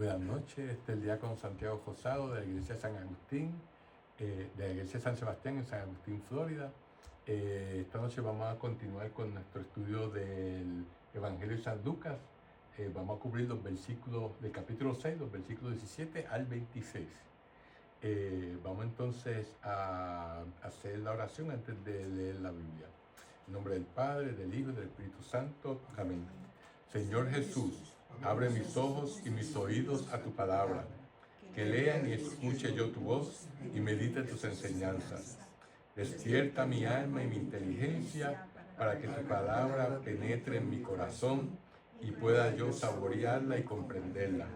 Buenas noches, este es el diácono Santiago Josado de la Iglesia San Agustín, de la Iglesia San Sebastián en San Agustín, Florida. Esta noche vamos a continuar con nuestro estudio del Evangelio de San Lucas. Vamos a cubrir los versículos del capítulo 6, los versículos 17 al 26. Vamos entonces a hacer la oración antes de leer la Biblia. En nombre del Padre, del Hijo y del Espíritu Santo. Amén. Señor Jesús, abre mis ojos y mis oídos a tu palabra, que lean y escuche yo tu voz y medite tus enseñanzas. Despierta mi alma y mi inteligencia para que tu palabra penetre en mi corazón y pueda yo saborearla y comprenderla.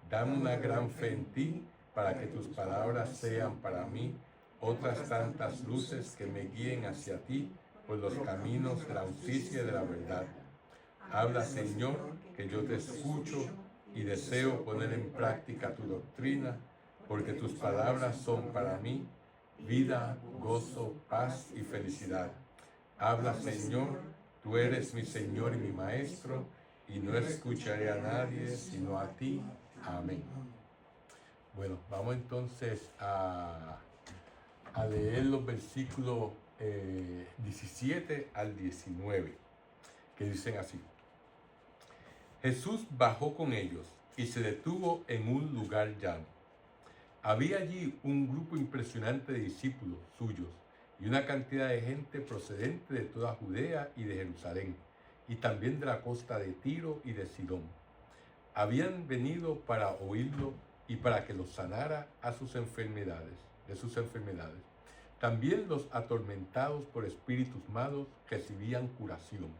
Dame una gran fe en ti para que tus palabras sean para mí otras tantas luces que me guíen hacia ti por los caminos de la justicia y de la verdad. Habla, Señor, que yo te escucho y deseo poner en práctica tu doctrina, porque tus palabras son para mí vida, gozo, paz y felicidad. Habla, Señor, tú eres mi Señor y mi Maestro, y no escucharé a nadie sino a ti. Amén. Bueno, vamos entonces a leer los versículos 17 al 19, que dicen así. Jesús bajó con ellos y se detuvo en un lugar llano. Había allí un grupo impresionante de discípulos suyos y una cantidad de gente procedente de toda Judea y de Jerusalén, y también de la costa de Tiro y de Sidón. Habían venido para oírlo y para que los sanara de sus enfermedades. También los atormentados por espíritus malos recibían curación.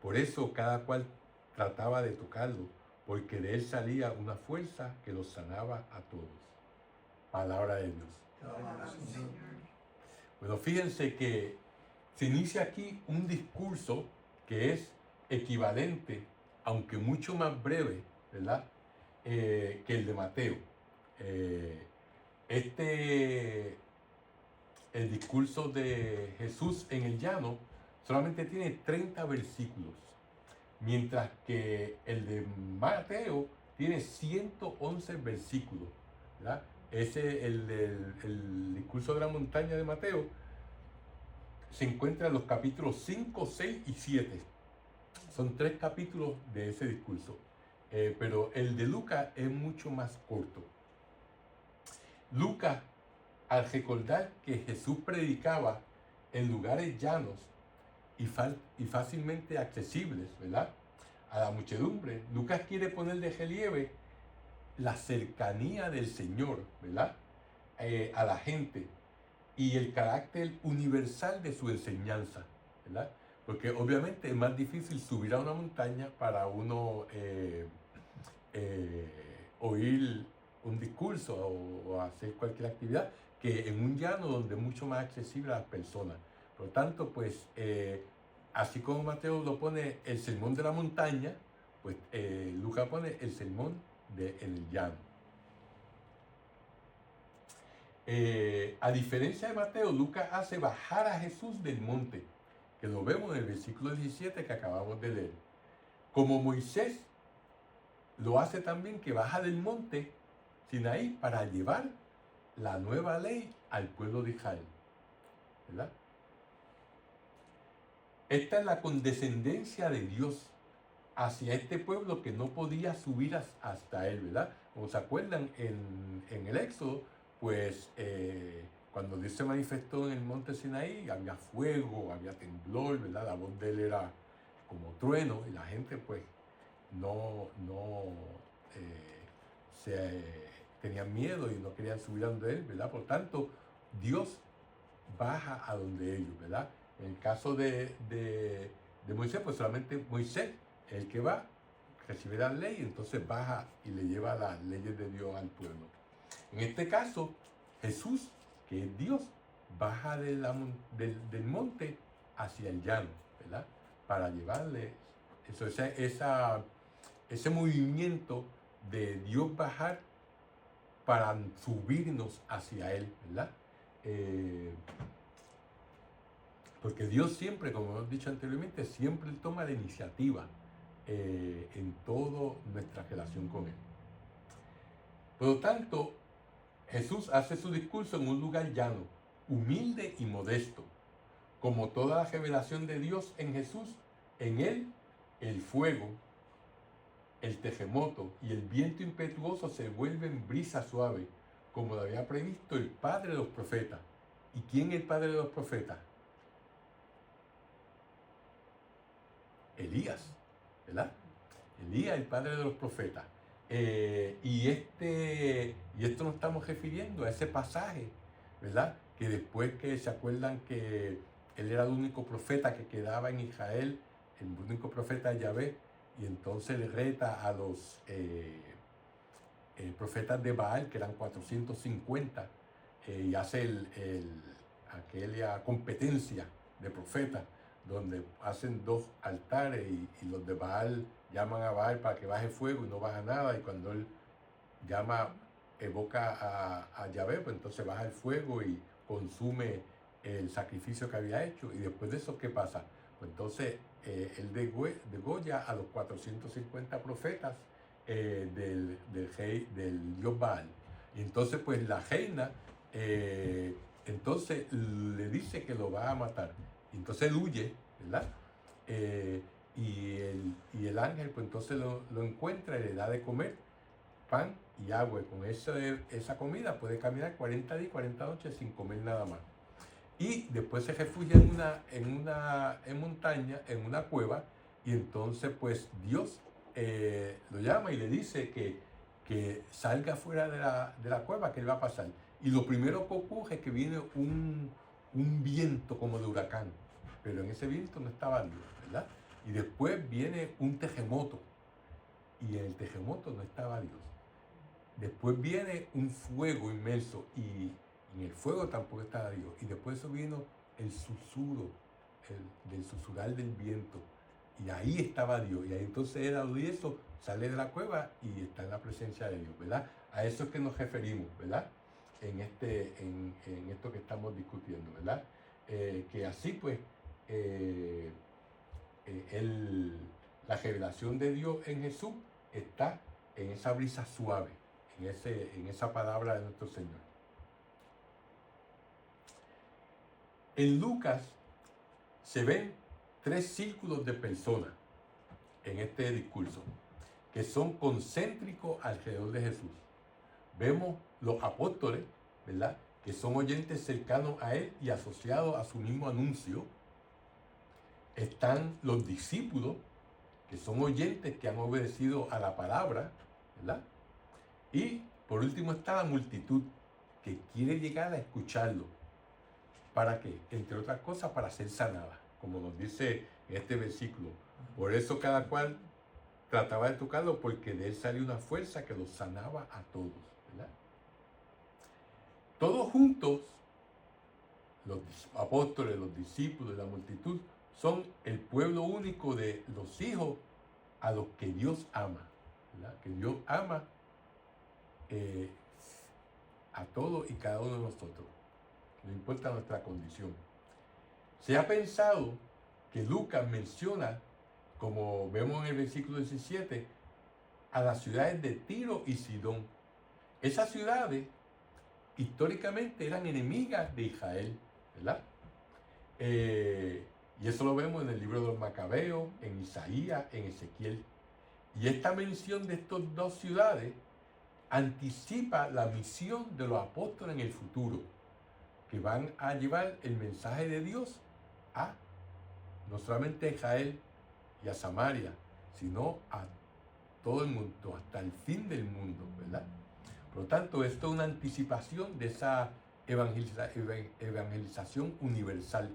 Por eso cada cual trataba de tocarlo, porque de él salía una fuerza que los sanaba a todos. Palabra de Dios. Bueno, fíjense que se inicia aquí un discurso que es equivalente, aunque mucho más breve, ¿verdad? Que el de Mateo. El discurso de Jesús en el llano solamente tiene 30 versículos, mientras que el de Mateo tiene 111 versículos, ¿verdad? El discurso de la montaña de Mateo se encuentra en los capítulos 5, 6 y 7. Son 3 capítulos de ese discurso, pero el de Lucas es mucho más corto. Lucas, al recordar que Jesús predicaba en lugares llanos y fácilmente accesibles, ¿verdad?, a la muchedumbre, Lucas quiere poner de relieve la cercanía del Señor, ¿verdad?, a la gente, y el carácter universal de su enseñanza, ¿verdad? Porque obviamente es más difícil subir a una montaña para uno oír un discurso o hacer cualquier actividad, que en un llano donde es mucho más accesible a las personas. Por lo tanto, pues, así como Mateo lo pone el sermón de la montaña, pues Lucas pone el sermón en el llano. A diferencia de Mateo, Lucas hace bajar a Jesús del monte, que lo vemos en el versículo 17 que acabamos de leer. Como Moisés lo hace también, que baja del monte Sinaí para llevar la nueva ley al pueblo de Israel, ¿verdad? Esta es la condescendencia de Dios hacia este pueblo que no podía subir hasta él, ¿verdad? Como se acuerdan en el Éxodo, pues cuando Dios se manifestó en el monte Sinaí, había fuego, había temblor, ¿verdad? La voz de él era como trueno y la gente pues tenían miedo y no querían subir a donde él, ¿verdad? Por tanto, Dios baja a donde ellos, ¿verdad? En el caso de Moisés, pues solamente Moisés es el que va, recibe la ley, entonces baja y le lleva las leyes de Dios al pueblo. En este caso, Jesús, que es Dios, baja del monte hacia el llano, ¿verdad? Para llevarle eso, ese movimiento de Dios bajar para subirnos hacia Él, ¿verdad? Porque Dios siempre, como hemos dicho anteriormente, siempre toma la iniciativa en toda nuestra relación con Él. Por lo tanto, Jesús hace su discurso en un lugar llano, humilde y modesto. Como toda la revelación de Dios en Jesús, en él el fuego, el terremoto y el viento impetuoso se vuelven brisa suave, como lo había previsto el padre de los profetas. ¿Y quién es el padre de los profetas? Elías, ¿verdad? Elías, el padre de los profetas. Y esto nos estamos refiriendo a ese pasaje, ¿verdad? Que después que se acuerdan que él era el único profeta que quedaba en Israel, el único profeta de Yahvé, y entonces le reta a los profetas de Baal, que eran 450, y hace aquella competencia de profetas, donde hacen dos altares y los de Baal llaman a Baal para que baje fuego y no baja nada, y cuando él evoca a Yahvé, pues entonces baja el fuego y consume el sacrificio que había hecho. Y después de eso, ¿qué pasa? Pues entonces él degolla a los 450 profetas del dios Baal. Y entonces pues la reina entonces le dice que lo va a matar. Entonces él huye, ¿verdad? Y el ángel pues entonces lo encuentra y le da de comer pan y agua. Y con esa comida puede caminar 40 días, 40 noches sin comer nada más. Y después se refugia en montaña, en una cueva, y entonces pues Dios lo llama y le dice que salga fuera de la cueva, que él va a pasar. Y lo primero que ocurre es que viene un viento como de huracán, pero en ese viento no estaba Dios, ¿verdad? Y después viene un terremoto, y en el terremoto no estaba Dios. Después viene un fuego inmenso, y en el fuego tampoco estaba Dios. Y después eso vino el susurro, del susurrar del viento. Y ahí estaba Dios. Y ahí entonces él al oír eso sale de la cueva y está en la presencia de Dios, ¿verdad? A eso es que nos referimos, ¿verdad? En esto que estamos discutiendo, ¿verdad? Que así pues la revelación de Dios en Jesús está en esa brisa suave, en esa palabra de nuestro Señor. En Lucas se ven 3 círculos de personas en este discurso que son concéntricos alrededor de Jesús. Vemos los apóstoles, ¿verdad?, que son oyentes cercanos a él y asociados a su mismo anuncio. Están los discípulos, que son oyentes que han obedecido a la palabra, ¿verdad? Y por último está la multitud que quiere llegar a escucharlo. ¿Para qué? Entre otras cosas, para ser sanada, como nos dice en este versículo. Por eso cada cual trataba de tocarlo, porque de él salió una fuerza que los sanaba a todos, ¿verdad? Todos juntos, los apóstoles, los discípulos, la multitud, son el pueblo único de los hijos a los que Dios ama, ¿verdad? Que Dios ama a todos y cada uno de nosotros, no importa nuestra condición. Se ha pensado que Lucas menciona, como vemos en el versículo 17, a las ciudades de Tiro y Sidón. Esas ciudades históricamente eran enemigas de Israel, ¿verdad? Y eso lo vemos en el libro de los Macabeos, en Isaías, en Ezequiel. Y esta mención de estas 2 ciudades anticipa la misión de los apóstoles en el futuro, que van a llevar el mensaje de Dios a no solamente a Israel y a Samaria, sino a todo el mundo, hasta el fin del mundo, ¿verdad? Por lo tanto, esto es una anticipación de esa evangelización universal.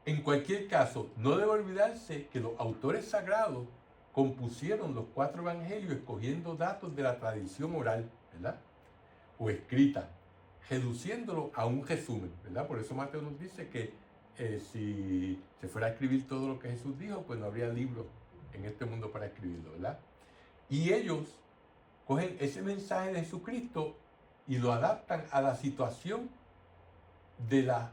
En cualquier caso, no debe olvidarse que los autores sagrados compusieron los 4 evangelios escogiendo datos de la tradición oral, ¿verdad?, o escrita, reduciéndolo a un resumen, ¿verdad? Por eso Mateo nos dice que si se fuera a escribir todo lo que Jesús dijo, pues no habría libro en este mundo para escribirlo, ¿verdad? Y ellos cogen ese mensaje de Jesucristo y lo adaptan a la situación de las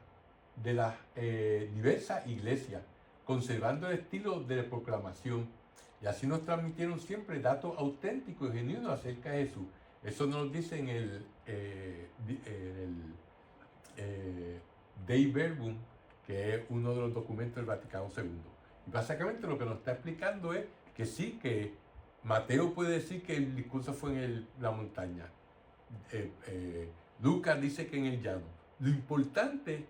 diversas iglesias, conservando el estilo de proclamación. y así nos transmitieron siempre datos auténticos y genuinos acerca de Jesús. Eso nos lo dice en el Dei Verbum, que es uno de los documentos del Vaticano II. Y básicamente lo que nos está explicando es que sí, que Mateo puede decir que el discurso fue en la montaña. Lucas dice que en el llano. Lo importante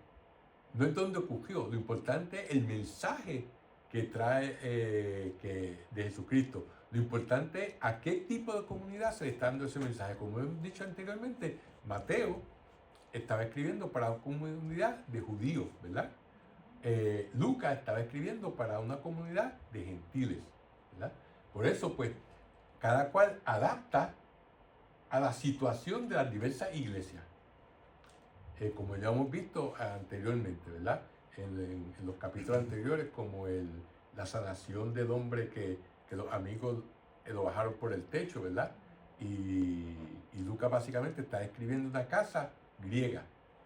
no es dónde ocurrió, lo importante es el mensaje que trae de Jesucristo. Lo importante es a qué tipo de comunidad se le está dando ese mensaje. Como hemos dicho anteriormente, Mateo estaba escribiendo para una comunidad de judíos, ¿verdad? Lucas estaba escribiendo para una comunidad de gentiles, ¿verdad? Por eso, pues, cada cual adapta a la situación de las diversas iglesias. Como ya hemos visto anteriormente, ¿verdad? En los capítulos anteriores, como la sanación del hombre que los amigos lo bajaron por el techo, ¿verdad? Y Lucas básicamente está escribiendo una casa griega,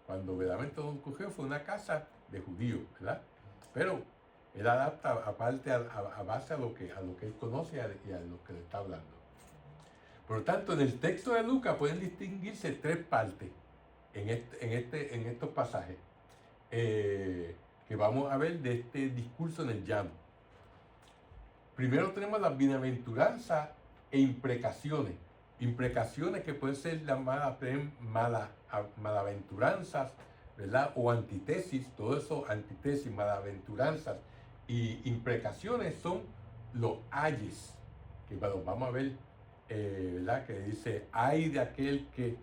cuando verdaderamente Don Cugeo fue una casa de judíos, ¿verdad? Pero él adapta aparte a base a lo que él conoce y a lo que le está hablando. Por lo tanto, en el texto de Lucas pueden distinguirse tres partes en estos pasajes que vamos a ver de este discurso en el llano. Primero tenemos las bienaventuranzas e imprecaciones. Imprecaciones que pueden ser llamadas malaventuranzas, ¿verdad? O antítesis, todo eso, antítesis, malaventuranzas y imprecaciones son los ayes, que bueno, vamos a ver, ¿verdad? Que dice, ay de aquel que,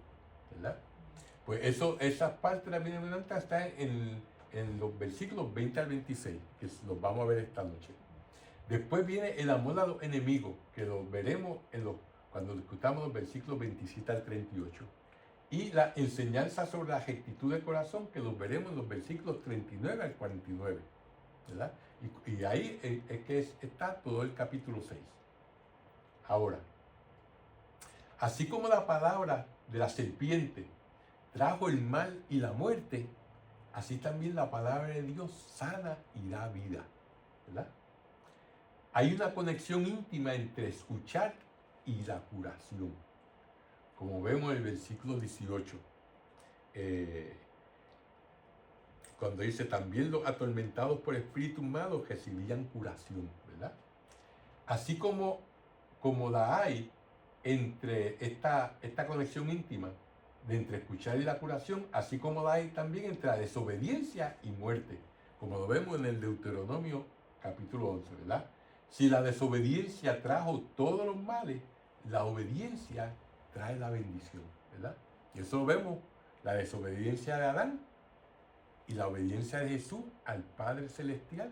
¿verdad? Pues esa parte de la bienaventuranza está en los versículos 20 al 26, que los vamos a ver esta noche. Después viene el amor a los enemigos, que lo veremos cuando discutamos los versículos 27 al 38. Y la enseñanza sobre la rectitud de corazón, que los veremos en los versículos 39 al 49. ¿Verdad? Y ahí es que está todo el capítulo 6. Ahora, así como la palabra de la serpiente trajo el mal y la muerte, así también la palabra de Dios sana y da vida, ¿verdad? Hay una conexión íntima entre escuchar y la curación, como vemos en el versículo 18, cuando dice, también los atormentados por espíritus malos recibían curación, ¿verdad? Así como la hay entre esta conexión íntima de entre escuchar y la curación, así como la hay también entre la desobediencia y muerte, como lo vemos en el Deuteronomio capítulo 11, ¿verdad? Si la desobediencia trajo todos los males, la obediencia trae la bendición, ¿verdad? Y eso lo vemos, la desobediencia de Adán y la obediencia de Jesús al Padre Celestial,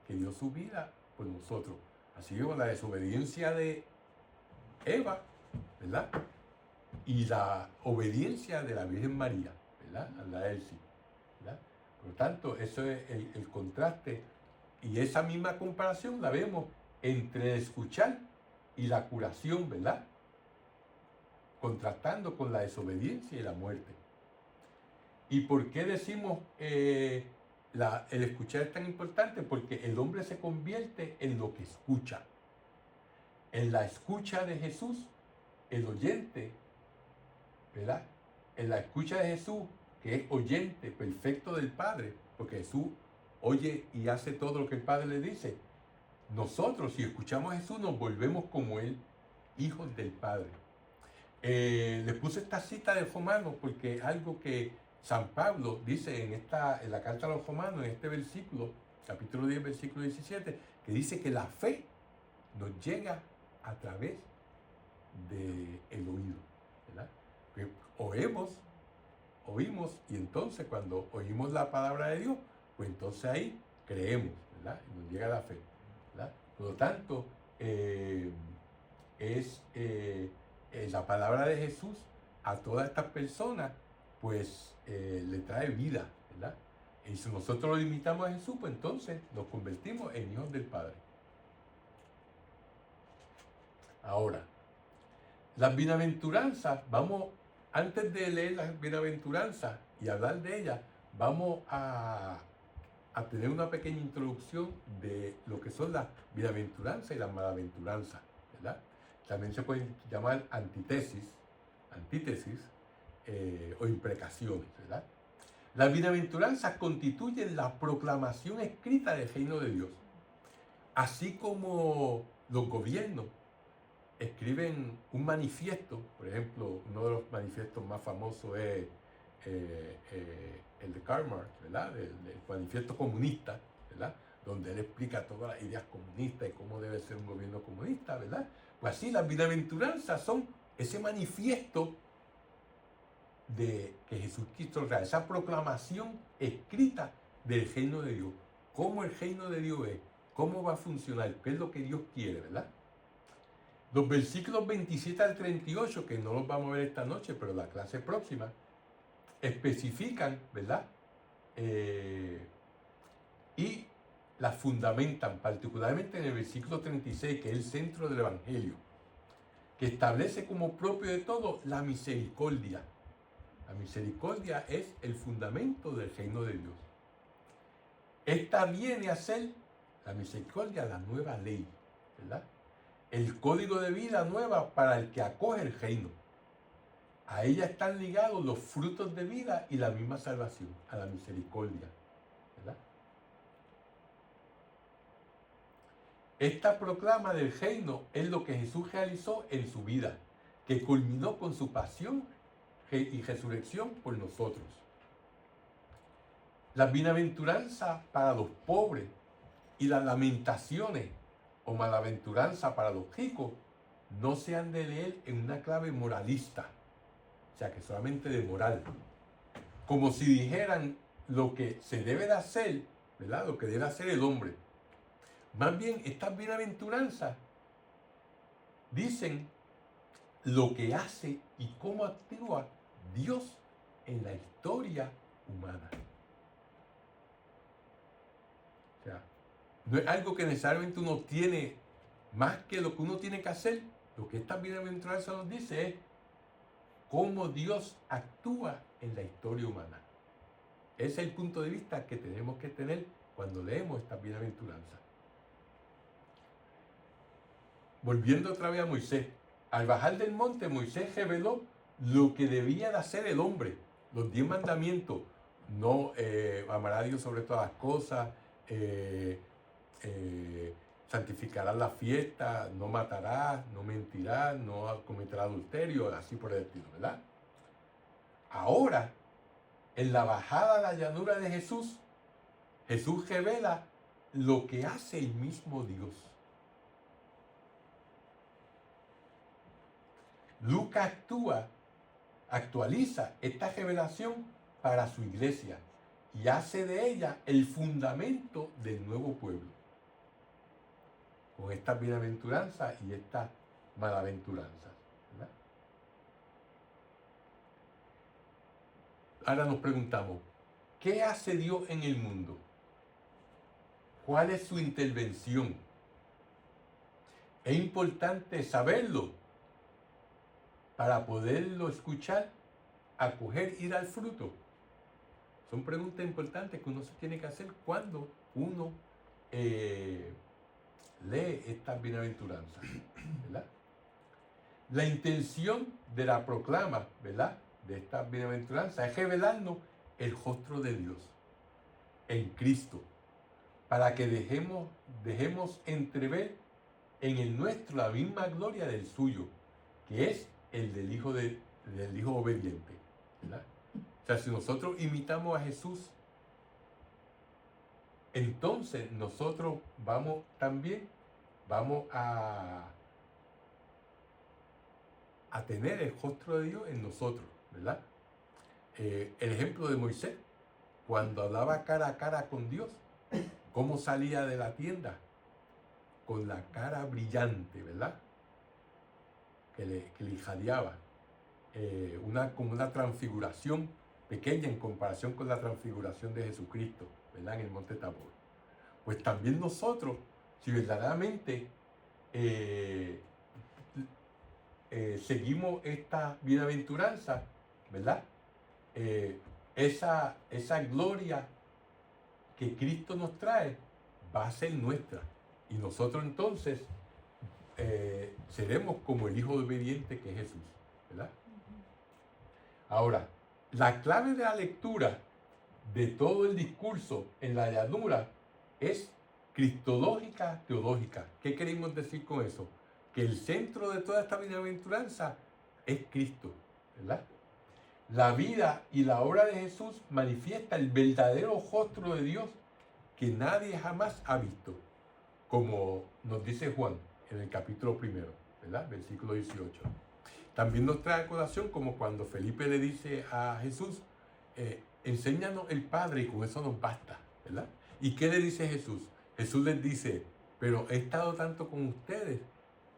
que dio su vida por nosotros. Así vemos la desobediencia de Eva, ¿verdad? Y la obediencia de la Virgen María, ¿verdad? A la de Elsie, ¿verdad? Por lo tanto, eso es el contraste. Y esa misma comparación la vemos entre escuchar y la curación, ¿verdad? Contrastando con la desobediencia y la muerte. ¿Y por qué decimos el escuchar es tan importante? Porque el hombre se convierte en lo que escucha. En la escucha de Jesús, el oyente, ¿verdad? En la escucha de Jesús, que es oyente perfecto del Padre, porque Jesús oye y hace todo lo que el Padre le dice. Nosotros, si escuchamos a Jesús, nos volvemos como Él, hijos del Padre. Les puse esta cita de Romanos porque es algo que San Pablo dice en la carta a los Romanos, en este versículo, capítulo 10, versículo 17, que dice que la fe nos llega a través del oído, ¿verdad? Que oímos, y entonces cuando oímos la palabra de Dios, pues entonces ahí creemos, ¿verdad? Y nos llega la fe, ¿verdad? Por lo tanto, la palabra de Jesús a todas estas personas, pues le trae vida, ¿verdad? Y si nosotros lo imitamos a Jesús, pues entonces nos convertimos en hijos del Padre. Ahora, las bienaventuranzas, antes de leer las bienaventuranzas y hablar de ellas, vamos a a tener una pequeña introducción de lo que son las bienaventuranzas y las malaventuranzas, ¿verdad? También se pueden llamar antítesis o imprecaciones, ¿verdad? Las bienaventuranzas constituyen la proclamación escrita del reino de Dios, así como los gobiernos escriben un manifiesto. Por ejemplo, uno de los manifiestos más famosos es el de Karl Marx, ¿verdad? El manifiesto comunista, ¿verdad? Donde él explica todas las ideas comunistas y cómo debe ser un gobierno comunista, ¿verdad? Pues así las bienaventuranzas son ese manifiesto de que Jesucristo real, esa proclamación escrita del reino de Dios, cómo el reino de Dios es, cómo va a funcionar, qué es lo que Dios quiere, ¿verdad? Los versículos 27 al 38, que no los vamos a ver esta noche, pero la clase próxima, especifican, ¿verdad? Y las fundamentan, particularmente en el versículo 36, que es el centro del Evangelio, que establece como propio de todo la misericordia. La misericordia es el fundamento del reino de Dios. Esta viene a ser, la misericordia, la nueva ley, ¿verdad? El código de vida nueva para el que acoge el reino. A ella están ligados los frutos de vida y la misma salvación, a la misericordia, ¿verdad? Esta proclama del reino es lo que Jesús realizó en su vida, que culminó con su pasión y resurrección por nosotros. Las bienaventuranzas para los pobres y las lamentaciones o malaventuranza para los ricos no se han de leer en una clave moralista, o sea que solamente de moral, como si dijeran lo que se debe de hacer, ¿verdad? Lo que debe hacer el hombre. Más bien, estas bienaventuranzas dicen lo que hace y cómo actúa Dios en la historia humana. O sea, no es algo que necesariamente uno tiene más que lo que uno tiene que hacer. Lo que esta bienaventuranza nos dice es cómo Dios actúa en la historia humana. Ese es el punto de vista que tenemos que tener cuando leemos esta bienaventuranza. Volviendo otra vez a Moisés. Al bajar del monte, Moisés reveló lo que debía de hacer el hombre. Los 10 mandamientos. No amará a Dios sobre todas las cosas. Santificarás la fiesta. No matarás. No mentirás. No cometerás adulterio. Así por el estilo, ¿verdad? Ahora, en la bajada a la llanura de Jesús, Jesús revela lo que hace el mismo Dios. Lucas actualiza esta revelación para su iglesia y hace de ella el fundamento del nuevo pueblo, con estas bienaventuranzas y estas malaventuranzas, ¿verdad? Ahora nos preguntamos, ¿qué hace Dios en el mundo? ¿Cuál es su intervención? Es importante saberlo para poderlo escuchar, acoger y dar fruto. Son preguntas importantes que uno se tiene que hacer cuando uno lee estas bienaventuranzas, ¿verdad? La intención de la proclama, ¿verdad?, de estas bienaventuranzas es revelarnos el rostro de Dios en Cristo, para que dejemos entrever en el nuestro la misma gloria del suyo, que es el del Hijo obediente, ¿verdad? O sea, si nosotros imitamos a Jesús, entonces nosotros vamos a tener el rostro de Dios en nosotros, ¿verdad? El ejemplo de Moisés, cuando hablaba cara a cara con Dios, cómo salía de la tienda con la cara brillante, ¿verdad? Que le irradiaba, como una transfiguración pequeña en comparación con la transfiguración de Jesucristo, ¿verdad?, en el monte Tabor. Pues también nosotros, si verdaderamente seguimos esta bienaventuranza, ¿verdad?, esa gloria que Cristo nos trae va a ser nuestra. Y nosotros entonces seremos como el Hijo obediente que es Jesús, ¿verdad? Ahora, la clave de la lectura de todo el discurso en la llanura es cristológica teológica. ¿Qué queremos decir con eso? Que el centro de toda esta bienaventuranza es Cristo, ¿verdad? La vida y la obra de Jesús manifiesta el verdadero rostro de Dios que nadie jamás ha visto, como nos dice Juan en el capítulo 1, ¿verdad? Versículo 18. También nos trae a colación como cuando Felipe le dice a Jesús, enséñanos el Padre y con eso nos basta, ¿verdad? ¿Y qué le dice Jesús? Jesús les dice, pero he estado tanto con ustedes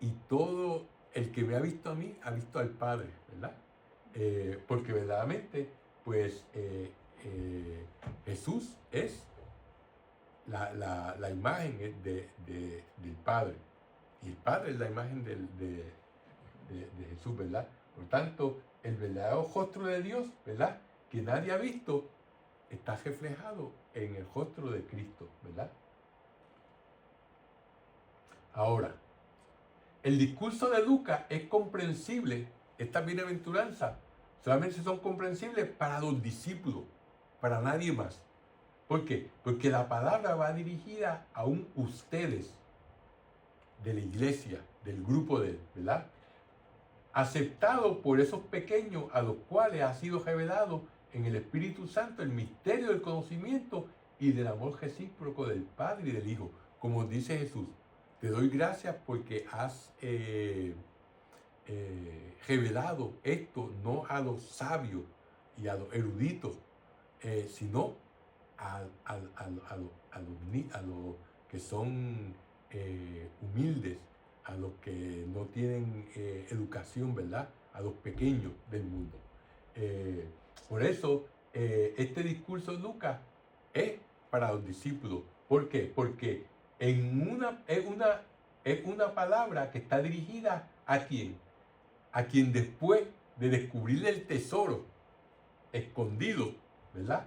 y todo el que me ha visto a mí ha visto al Padre, ¿verdad? Porque verdaderamente, pues Jesús es la imagen del Padre. Y el Padre es la imagen de Jesús, ¿verdad? Por tanto, el verdadero rostro de Dios, ¿verdad? Que nadie ha visto, está reflejado en el rostro de Cristo, ¿verdad? Ahora, el discurso de Lucas es comprensible, estas bienaventuranzas solamente son comprensibles para los discípulos, para nadie más. ¿Por qué? Porque la palabra va dirigida a ustedes de la iglesia, del grupo de él, ¿verdad? Aceptado por esos pequeños a los cuales ha sido revelado en el Espíritu Santo el misterio del conocimiento y del amor recíproco del Padre y del Hijo. Como dice Jesús, te doy gracias porque has revelado esto no a los sabios y a los eruditos, sino a los que son humildes, a los que no tienen educación, ¿verdad? A los pequeños del mundo. Por eso, este discurso de Lucas es para los discípulos. ¿Por qué? Porque es una palabra que está dirigida ¿a quién? A quien después de descubrir el tesoro escondido, ¿verdad?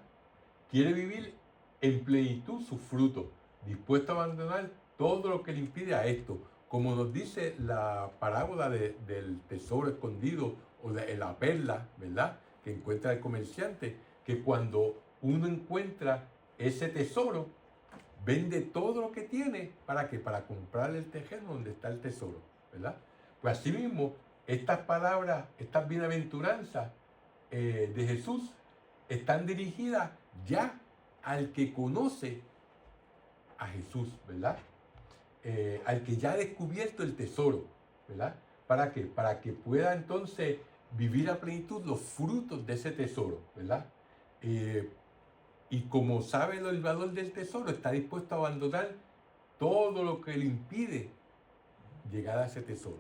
Quiere vivir en plenitud sus frutos, dispuesto a abandonar todo lo que le impide a esto. Como nos dice la parábola del tesoro escondido o de la perla, ¿verdad? Que encuentra el comerciante, que cuando uno encuentra ese tesoro, vende todo lo que tiene, ¿para qué? Para comprar el terreno donde está el tesoro, ¿verdad? Pues así mismo, estas palabras, estas bienaventuranzas de Jesús están dirigidas ya al que conoce a Jesús, ¿verdad? Al que ya ha descubierto el tesoro, ¿verdad? ¿Para qué? Para que pueda entonces vivir a plenitud los frutos de ese tesoro, ¿verdad? Y como sabe el valor del tesoro, está dispuesto a abandonar todo lo que le impide llegar a ese tesoro,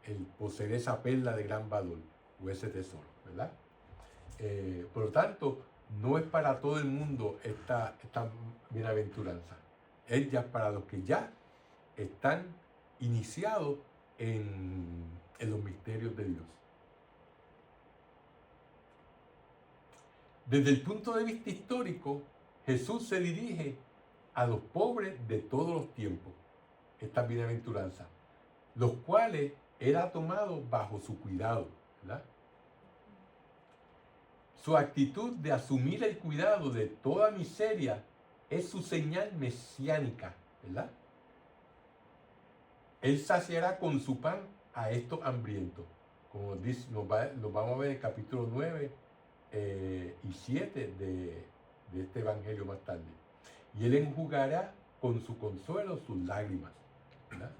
el poseer esa perla de gran valor o ese tesoro, ¿verdad? Por lo tanto, no es para todo el mundo esta bienaventuranza. Es ya para los que ya están iniciados en los misterios de Dios. Desde el punto de vista histórico, Jesús se dirige a los pobres de todos los tiempos, estas bienaventuranzas, los cuales él ha tomado bajo su cuidado, ¿verdad? Su actitud de asumir el cuidado de toda miseria es su señal mesiánica, ¿verdad? Él saciará con su pan a estos hambrientos. Como dice, nos vamos a ver en el capítulo 9 y 7 de este evangelio más tarde. Y él enjugará con su consuelo sus lágrimas, ¿verdad?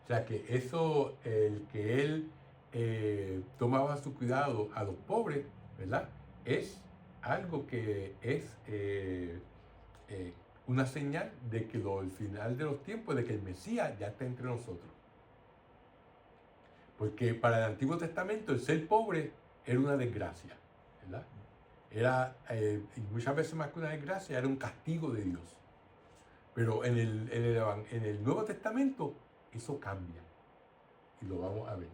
O sea que eso, el que él tomaba su cuidado a los pobres, ¿verdad? Es algo que es una señal de que al final de los tiempos, de que el Mesías ya está entre nosotros. Porque para el Antiguo Testamento el ser pobre era una desgracia, ¿verdad? Era, y muchas veces más que una desgracia, era un castigo de Dios. Pero en el Nuevo Testamento eso cambia. Y lo vamos a ver.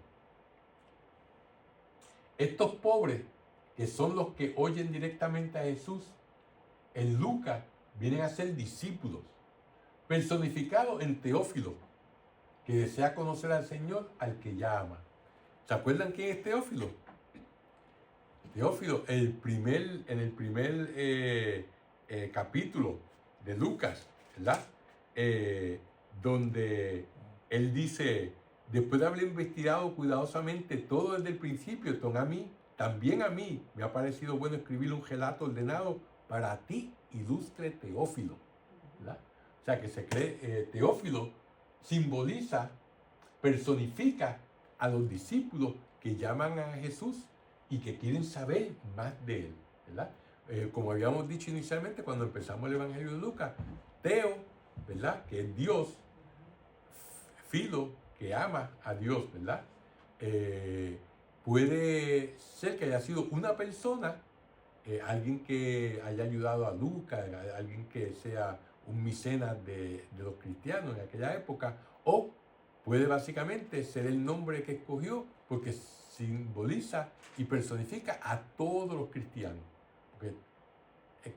Estos pobres, que son los que oyen directamente a Jesús, en Lucas vienen a ser discípulos, personificados en Teófilo, que desea conocer al Señor al que ya ama. ¿Se acuerdan quién es Teófilo? Teófilo, en el primer capítulo de Lucas, ¿verdad? Donde él dice, después de haber investigado cuidadosamente todo desde el principio, también a mí me ha parecido bueno escribir un relato ordenado para ti, ilustre Teófilo, ¿verdad? O sea que se cree, Teófilo simboliza, personifica a los discípulos que llaman a Jesús y que quieren saber más de él, ¿verdad? Como habíamos dicho inicialmente cuando empezamos el Evangelio de Lucas, Teo, ¿verdad? Que es Dios, Filo, que ama a Dios, ¿verdad? Puede ser que haya sido una persona, alguien que haya ayudado a Lucas, alguien que sea un mecenas de los cristianos en aquella época, o puede básicamente ser el nombre que escogió porque simboliza y personifica a todos los cristianos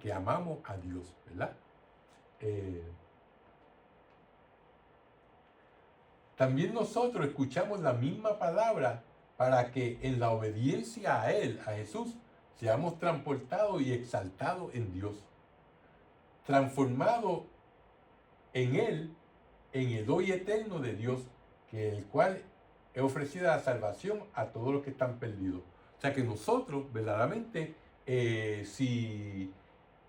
que amamos a Dios, ¿verdad? También nosotros escuchamos la misma palabra para que en la obediencia a Él, a Jesús, seamos transportados y exaltados en Dios, transformados en Él, en el hoy eterno de Dios, que el cual he ofrecido la salvación a todos los que están perdidos. O sea que nosotros, verdaderamente, si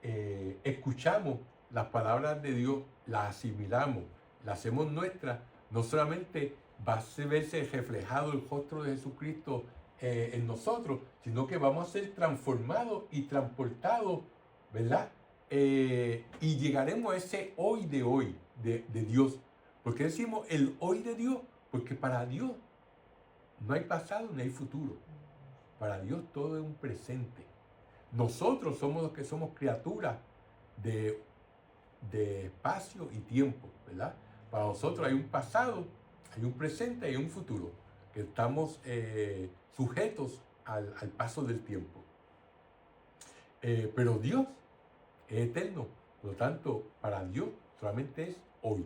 escuchamos las palabras de Dios, las asimilamos, las hacemos nuestras, no solamente va a verse reflejado el rostro de Jesucristo en nosotros, sino que vamos a ser transformados y transportados, ¿verdad? Y llegaremos a ese hoy de Dios. ¿Por qué decimos el hoy de Dios? Porque para Dios no hay pasado ni hay futuro. Para Dios todo es un presente. Nosotros somos los que somos criaturas de espacio y tiempo, ¿verdad? Para nosotros hay un pasado, hay un presente y hay un futuro, que estamos sujetos al paso del tiempo. Pero Dios es eterno, por lo tanto, para Dios solamente es hoy.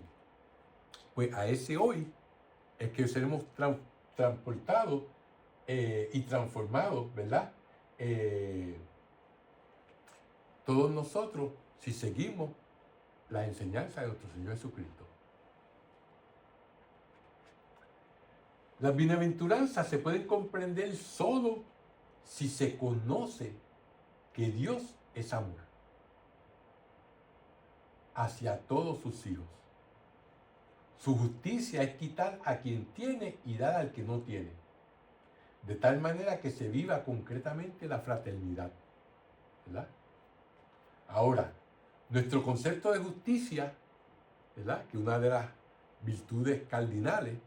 Pues a ese hoy es que seremos transportados y transformados, ¿verdad? Todos nosotros, si seguimos la enseñanza de nuestro Señor Jesucristo. Las bienaventuranzas se pueden comprender solo si se conoce que Dios es amor hacia todos sus hijos. Su justicia es quitar a quien tiene y dar al que no tiene, de tal manera que se viva concretamente la fraternidad, ¿verdad? Ahora, nuestro concepto de justicia, ¿verdad?, que una de las virtudes cardinales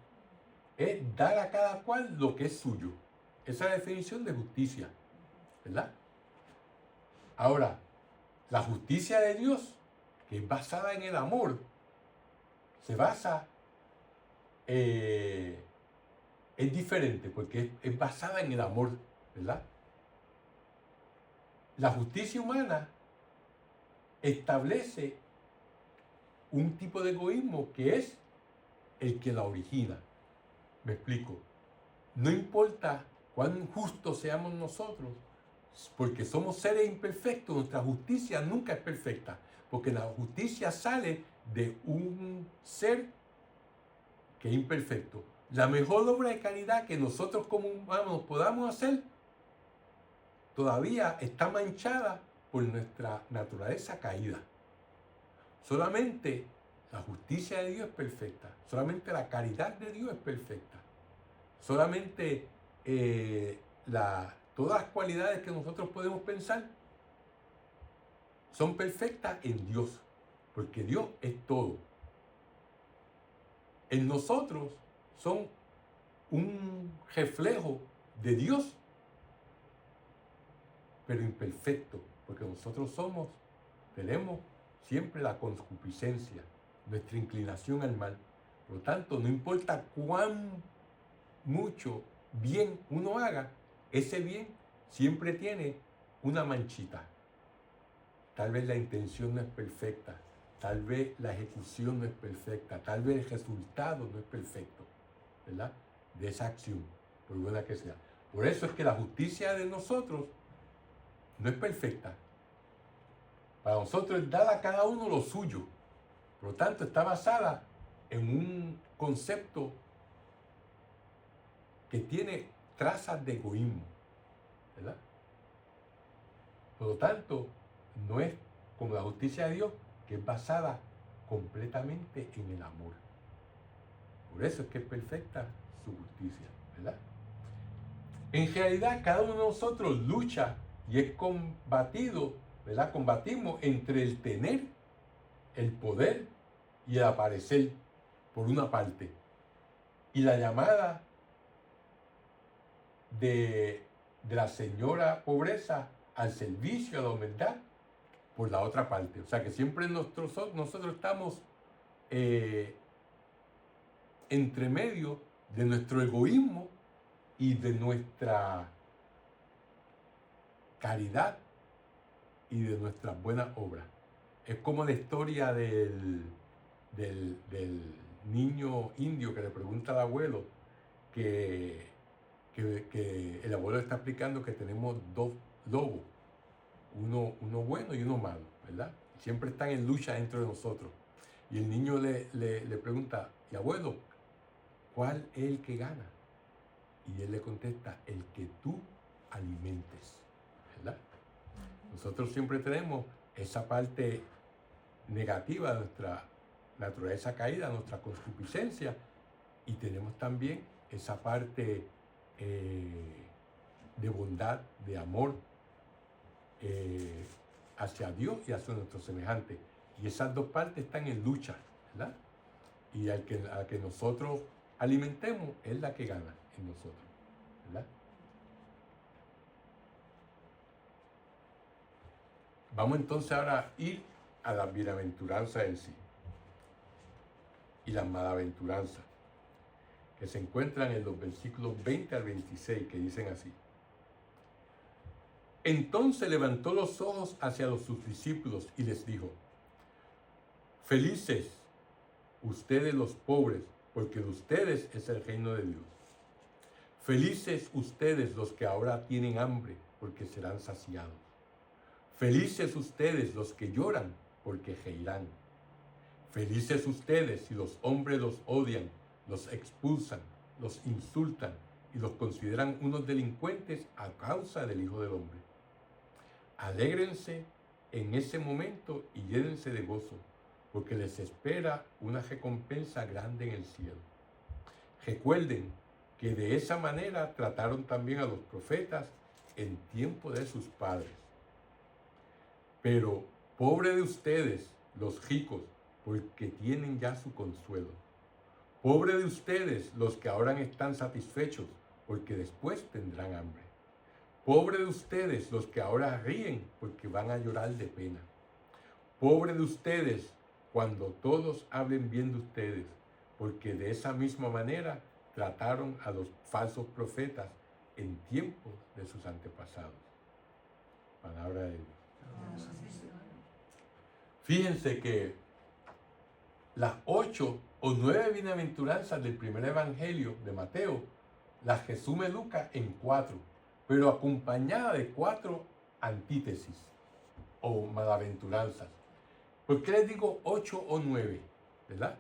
es dar a cada cual lo que es suyo. Esa es la definición de justicia, ¿verdad? Ahora, la justicia de Dios, que es basada en el amor, se basa, es diferente, porque es basada en el amor, ¿verdad? La justicia humana establece un tipo de egoísmo que es el que la origina. Me explico. No importa cuán justos seamos nosotros, porque somos seres imperfectos, nuestra justicia nunca es perfecta, porque la justicia sale de un ser que es imperfecto. La mejor obra de caridad que nosotros como humanos podamos hacer todavía está manchada por nuestra naturaleza caída. Solamente la justicia de Dios es perfecta, solamente la caridad de Dios es perfecta, solamente todas las cualidades que nosotros podemos pensar son perfectas en Dios, porque Dios es todo. En nosotros son un reflejo de Dios, pero imperfecto, porque nosotros tenemos siempre la concupiscencia, nuestra inclinación al mal. Por lo tanto, no importa cuán mucho bien uno haga, ese bien siempre tiene una manchita. tal vez la intención no es perfecta, tal vez la ejecución no es perfecta, tal vez el resultado no es perfecto, ¿verdad? De esa acción, por buena que sea. Por eso es que la justicia de nosotros no es perfecta. Para nosotros es dar a cada uno lo suyo. Por lo tanto, está basada en un concepto que tiene trazas de egoísmo, ¿verdad? Por lo tanto, no es como la justicia de Dios, que es basada completamente en el amor. Por eso es que es perfecta su justicia, ¿verdad? En realidad, cada uno de nosotros lucha y es combatido, ¿verdad? Combatimos entre el tener, el poder y el aparecer, por una parte, y la llamada de la señora pobreza al servicio, a la humildad, por la otra parte. O sea que siempre nosotros estamos entre medio de nuestro egoísmo y de nuestra caridad y de nuestras buenas obras. Es como la historia del niño indio que le pregunta al abuelo que el abuelo está explicando que tenemos dos lobos, uno bueno y uno malo, ¿verdad? Siempre están en lucha dentro de nosotros. Y el niño le pregunta, y abuelo, ¿cuál es el que gana? Y él le contesta, el que tú alimentes, ¿verdad? Nosotros siempre tenemos esa parte negativa de nuestra naturaleza caída, nuestra concupiscencia, y tenemos también esa parte de bondad, de amor hacia Dios y hacia nuestros semejantes. Y esas dos partes están en lucha, ¿verdad? Y a que nosotros alimentemos es la que gana en nosotros, ¿verdad? Vamos entonces ahora a ir a las bienaventuranzas en sí y las malaventuranzas, que se encuentran en los versículos 20 al 26, que dicen así. Entonces levantó los ojos hacia sus discípulos y les dijo, felices ustedes los pobres, porque de ustedes es el reino de Dios. Felices ustedes los que ahora tienen hambre, porque serán saciados. Felices ustedes los que lloran, porque reirán. Felices ustedes si los hombres los odian, los expulsan, los insultan y los consideran unos delincuentes a causa del Hijo del Hombre. Alégrense en ese momento y llénense de gozo, porque les espera una recompensa grande en el cielo. Recuerden que de esa manera trataron también a los profetas en tiempo de sus padres. Pero pobre de ustedes, los ricos, porque tienen ya su consuelo. Pobre de ustedes, los que ahora están satisfechos, porque después tendrán hambre. Pobre de ustedes, los que ahora ríen, porque van a llorar de pena. Pobre de ustedes, cuando todos hablen bien de ustedes, porque de esa misma manera trataron a los falsos profetas en tiempos de sus antepasados. Palabra de Dios. Fíjense que las 8 o 9 bienaventuranzas del primer evangelio de Mateo las resume Lucas en 4, pero acompañada de 4 antítesis o malaventuranzas. ¿Por qué les digo 8 o 9? ¿Verdad?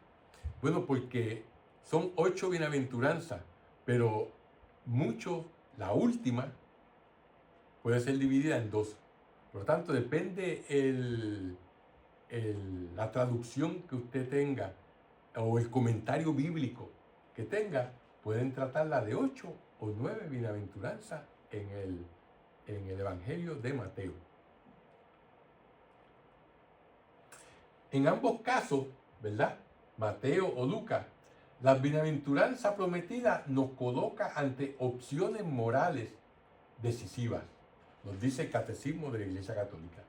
Bueno, porque son 8 bienaventuranzas, pero la última puede ser dividida en 2. Por lo tanto, depende la traducción que usted tenga o el comentario bíblico que tenga, pueden tratarla de 8 o 9 bienaventuranzas en el Evangelio de Mateo. En ambos casos, ¿verdad? Mateo o Lucas, la bienaventuranza prometida nos coloca ante opciones morales decisivas, nos dice el Catecismo de la Iglesia Católica.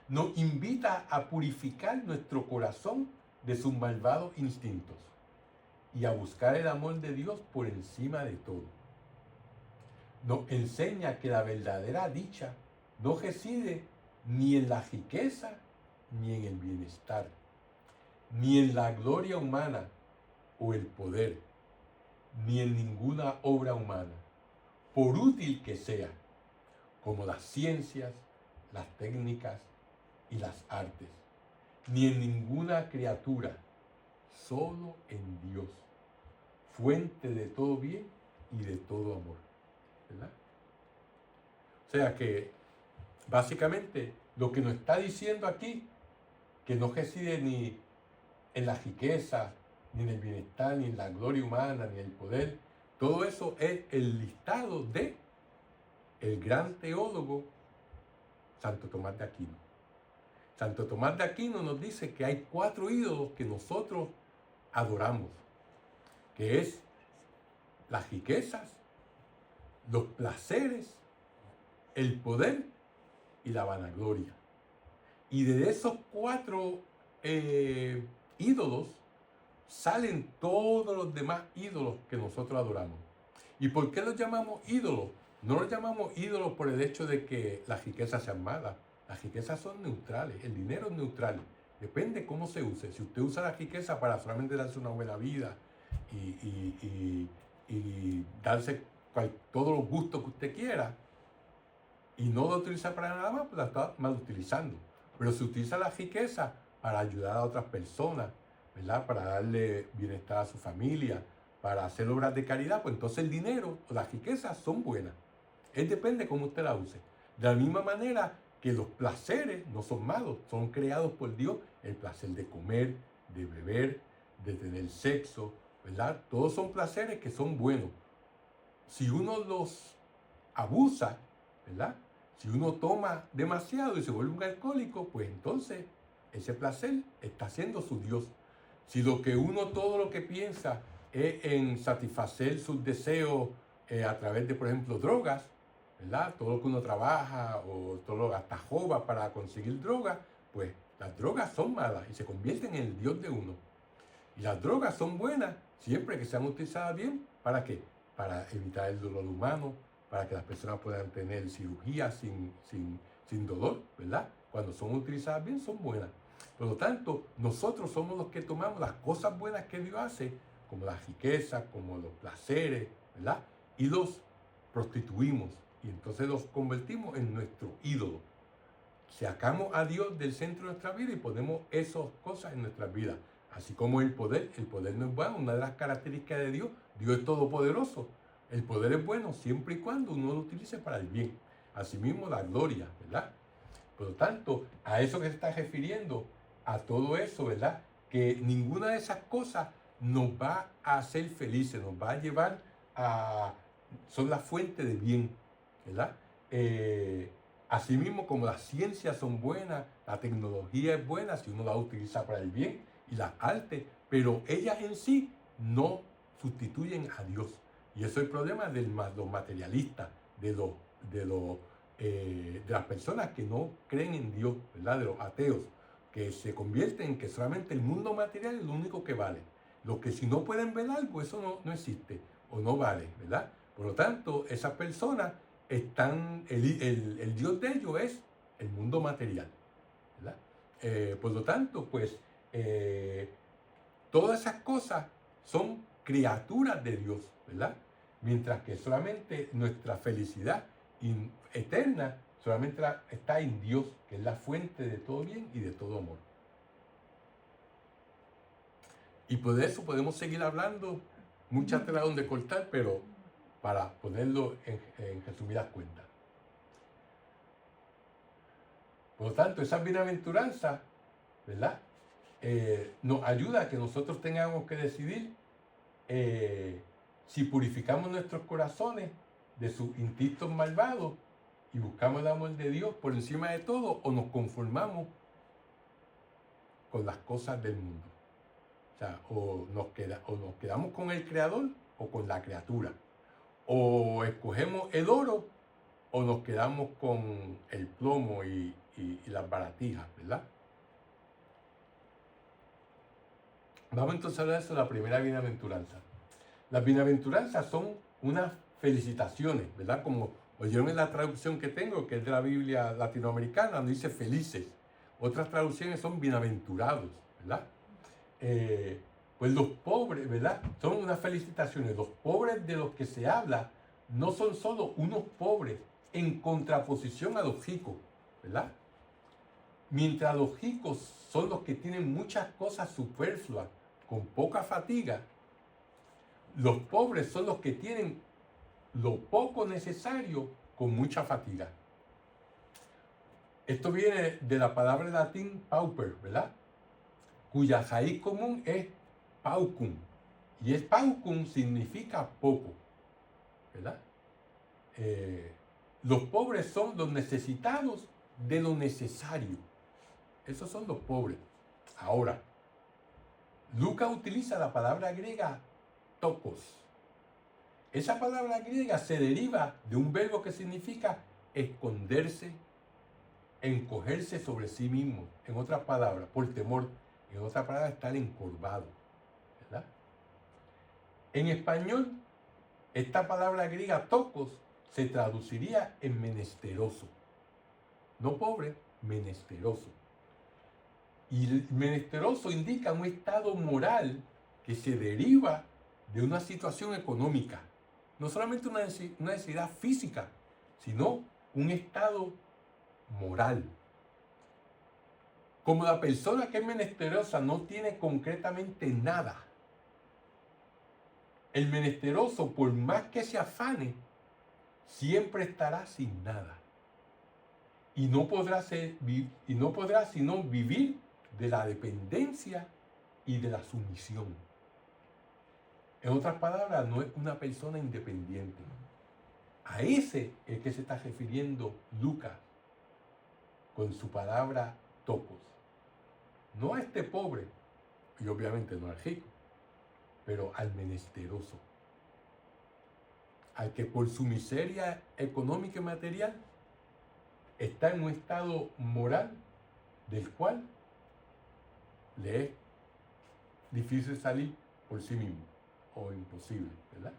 Nos invita a purificar nuestro corazón de sus malvados instintos y a buscar el amor de Dios por encima de todo. Nos enseña que la verdadera dicha no reside ni en la riqueza, ni en el bienestar, ni en la gloria humana o el poder, ni en ninguna obra humana, por útil que sea, como las ciencias, las técnicas y las artes, ni en ninguna criatura, solo en Dios, fuente de todo bien y de todo amor, ¿verdad? O sea que básicamente lo que nos está diciendo aquí, que no reside ni en la riqueza, ni en el bienestar, ni en la gloria humana, ni en el poder, todo eso es el listado de el gran teólogo Santo Tomás de Aquino. Santo Tomás de Aquino nos dice que hay 4 ídolos que nosotros adoramos, que es las riquezas, los placeres, el poder y la vanagloria. Y de esos 4 ídolos salen todos los demás ídolos que nosotros adoramos. ¿Y por qué los llamamos ídolos? No los llamamos ídolos por el hecho de que las riquezas sean malas. Las riquezas son neutrales, el dinero es neutral. Depende cómo se use. Si usted usa la riqueza para solamente darse una buena vida y darse todos los gustos que usted quiera, y no lo utiliza para nada más, pues la está mal utilizando. Pero si utiliza la riqueza para ayudar a otras personas, ¿verdad? Para darle bienestar a su familia, para hacer obras de caridad, pues entonces el dinero o las riquezas son buenas. Depende de cómo usted la use. De la misma manera que los placeres no son malos, son creados por Dios. El placer de comer, de beber, de tener sexo, ¿verdad? Todos son placeres que son buenos. Si uno los abusa, ¿verdad? Si uno toma demasiado y se vuelve un alcohólico, pues entonces ese placer está siendo su Dios. Si todo lo que piensa es en satisfacer sus deseos a través de, por ejemplo, drogas, ¿verdad? Todo lo que uno trabaja o todo lo hasta joba para conseguir drogas, pues las drogas son malas y se convierten en el Dios de uno. Y las drogas son buenas siempre que sean utilizadas bien. ¿Para qué? Para evitar el dolor humano, para que las personas puedan tener cirugía sin dolor, ¿verdad? Cuando son utilizadas bien, son buenas. Por lo tanto, nosotros somos los que tomamos las cosas buenas que Dios hace, como la riqueza, como los placeres, ¿verdad? Y los prostituimos y entonces los convertimos en nuestro ídolo. Sacamos a Dios del centro de nuestra vida y ponemos esas cosas en nuestras vidas. Así como el poder no es bueno. Una de las características de Dios es todopoderoso. El poder es bueno siempre y cuando uno lo utilice para el bien. Asimismo la gloria, ¿verdad? Por lo tanto, a eso que se está refiriendo, a todo eso, ¿verdad? Que ninguna de esas cosas nos va a hacer felices, nos va a llevar a... son la fuente de bien, ¿verdad? Asimismo, como las ciencias son buenas, la tecnología es buena si uno la utiliza para el bien, y las artes, pero ellas en sí no sustituyen a Dios. Y eso es el problema de los materialistas, de las personas que no creen en Dios, ¿verdad? De los ateos, que se convierten en que solamente el mundo material es lo único que vale. Lo que si no pueden ver algo, eso no existe o no vale, ¿verdad? Por lo tanto, esas personas están, el Dios de ellos es el mundo material, ¿verdad? Por lo tanto, pues, todas esas cosas son criaturas de Dios, ¿verdad? Mientras que solamente nuestra felicidad eterna solamente está en Dios, que es la fuente de todo bien y de todo amor. Y por eso podemos seguir hablando, mucha tela donde cortar, pero para ponerlo en resumidas cuentas. Por lo tanto, esa bienaventuranza, ¿verdad? Nos ayuda a que nosotros tengamos que decidir si purificamos nuestros corazones de sus instintos malvados y buscamos el amor de Dios por encima de todo, o nos conformamos con las cosas del mundo. O sea, o nos quedamos con el Creador o con la criatura. O escogemos el oro o nos quedamos con el plomo y las baratijas, ¿verdad? Vamos entonces a hablar de la primera bienaventuranza. Las bienaventuranzas son unas felicitaciones, ¿verdad? Como Oyeron en la traducción que tengo, que es de la Biblia latinoamericana, donde dice felices. Otras traducciones son bienaventurados, ¿verdad? Pues los pobres, ¿verdad? Son unas felicitaciones. Los pobres de los que se habla no son solo unos pobres en contraposición a los ricos, ¿verdad? Mientras los ricos son los que tienen muchas cosas superfluas con poca fatiga, los pobres son los que tienen lo poco necesario con mucha fatiga. Esto viene de la palabra latín pauper, ¿verdad? Cuya raíz común es paucum. Y es paucum significa poco, ¿verdad? Los pobres son los necesitados de lo necesario. Esos son los pobres. Ahora, Lucas utiliza la palabra griega tokos. Esa palabra griega se deriva de un verbo que significa esconderse, encogerse sobre sí mismo. En otras palabras, por temor. En otras palabras, estar encorvado, ¿verdad? En español, esta palabra griega tokos se traduciría en menesteroso. No pobre, menesteroso. Y el menesteroso indica un estado moral que se deriva de una situación económica. No solamente una necesidad física, sino un estado moral. Como la persona que es menesterosa no tiene concretamente nada, el menesteroso, por más que se afane, siempre estará sin nada. Y no podrá sino vivir de la dependencia y de la sumisión. En otras palabras, no es una persona independiente. A ese es que se está refiriendo Lucas con su palabra tokos. No a este pobre, y obviamente no al rico, pero al menesteroso. Al que por su miseria económica y material está en un estado moral del cual le es difícil salir por sí mismo, o imposible, ¿verdad?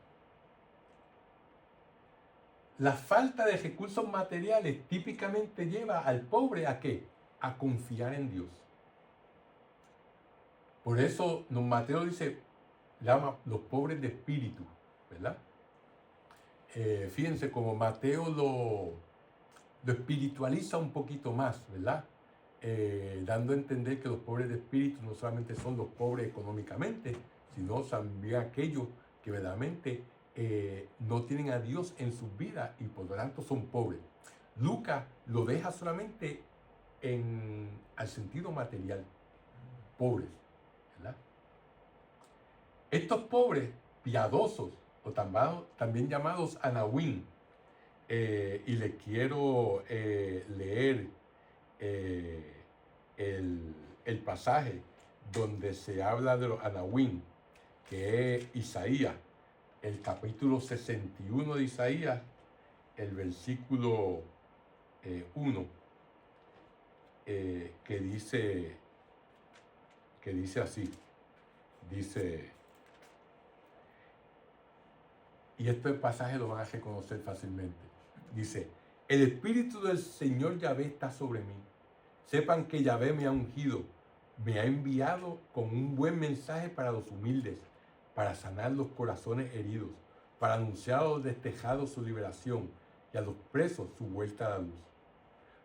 La falta de recursos materiales típicamente lleva al pobre ¿a qué? A confiar en Dios. Por eso don Mateo llama los pobres de espíritu, ¿verdad? Fíjense como Mateo lo espiritualiza un poquito más, ¿verdad? Dando a entender que los pobres de espíritu no solamente son los pobres económicamente, sino también aquellos que verdaderamente no tienen a Dios en sus vidas y por lo tanto son pobres. Lucas lo deja solamente al sentido material, pobres, ¿verdad? Estos pobres piadosos, o también llamados anahuín, y les quiero leer el pasaje donde se habla de los anahuín, que es Isaías, el capítulo 61 de Isaías, el versículo 1, que dice así, y este pasaje lo van a reconocer fácilmente. Dice, el Espíritu del Señor Yahvé está sobre mí. Sepan que Yahvé me ha ungido, me ha enviado con un buen mensaje para los humildes, para sanar los corazones heridos, para anunciar a los destejados su liberación y a los presos su vuelta a la luz,